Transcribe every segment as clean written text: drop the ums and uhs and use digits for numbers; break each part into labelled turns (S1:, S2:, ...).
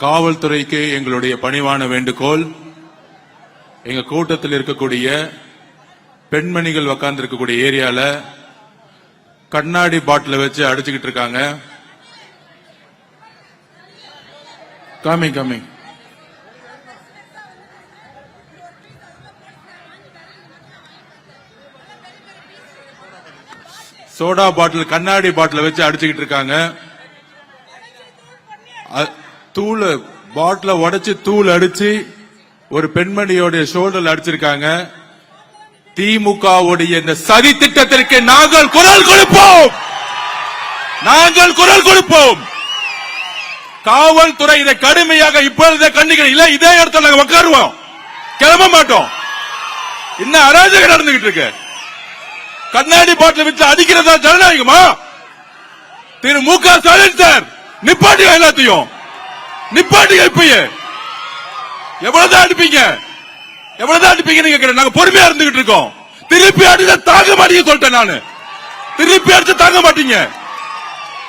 S1: காவல்துறைக்கு எங்களுடைய பணிவான வேண்டுகோள், எங்க கூட்டத்தில் இருக்கக்கூடிய பெண்மணிகள் உட்கார்ந்து இருக்கக்கூடிய ஏரியால கண்ணாடி பாட்டில வச்சு அடிச்சுக்கிட்டு இருக்காங்க. கமிங் சோடா பாட்டில் கண்ணாடி பாட்டில வச்சு அடிச்சுக்கிட்டு இருக்காங்க. தூள் பாட்டில உடைச்சு தூள் அடிச்சு ஒரு பெண்மணியோட ஷோல்டர்ல அடிச்சிருக்காங்க. திமுகவுடைய இந்த சதி திட்டத்திற்கு நாங்கள் குரல் கொடுப்போம். காவல்துறை இதை கடுமையாக இப்பொழுதே கண்டிக்கிறோம். இல்ல இதே இடத்துல நாங்க உட்காருவோம், கிளம்ப மாட்டோம். இன்னும் அராஜகம் நடந்துகிட்டு இருக்கு. கண்ணாடி பாட்டில் வச்சு அடிக்கிறதா ஜனநாயகமா? திரு மு க ஸ்டாலின் சார், நிப்பாட்டியா எல்லாத்தையும், நிப்பாட்டியா. இப்பயே எவ்வளவுதான் அடிப்பீங்க கேட்கிறேன். நாங்க பொறுமையா இருந்துகிட்டு இருக்கோம். திருப்பி அடிச்சா தாங்க மாட்டீங்க சொல்லிட்டேன் நானு. திருப்பி அடிச்சா தாங்க மாட்டீங்க.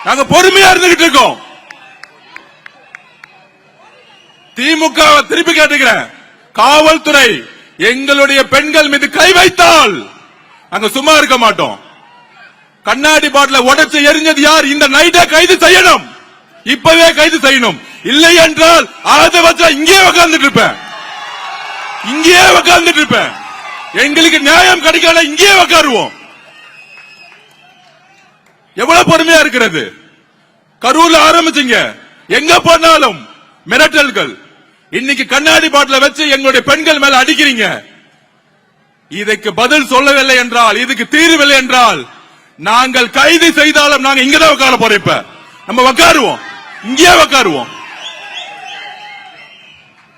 S1: நாங்க பொறுமையா இருந்துகிட்டு இருக்கோம். திமுக திருப்பி கேட்டுக்கிறேன், காவல்துறை எங்களுடைய பெண்கள் மீது கை வைத்தால் நாங்க சும்மா இருக்க மாட்டோம். கண்ணாடி பாட்டில உடைச்சு எரிஞ்சது யார்? இந்த நைட்டை கைது செய்யணும், இப்பவே கைது செய்யணும். இல்லை என்றால் அதை வச்சா இங்கே உட்கார்ந்துட்டு இருப்பேன். எங்களுக்கு நியாயம் கிடைக்கல, இங்கே உட்காருவோம். எவ்வளவு பொறுமையா இருக்கிறது? கரூர்ல ஆரம்பிச்சீங்க, எங்க போனாலும் மிரட்டல்கள். இன்னைக்கு கண்ணாடி பாட்டில வச்சு எங்களுடைய பெண்கள் மேல அடிக்கிறீங்க. இதுக்கு பதில் சொல்லவில்லை என்றால், இதுக்கு தீர்வில்லை என்றால் நாங்கள் கைது செய்தாலும் நாங்க இங்கதான் உட்கார போறோம். இப்ப நம்ம உட்காருவோம், இங்கே உட்காருவோம்.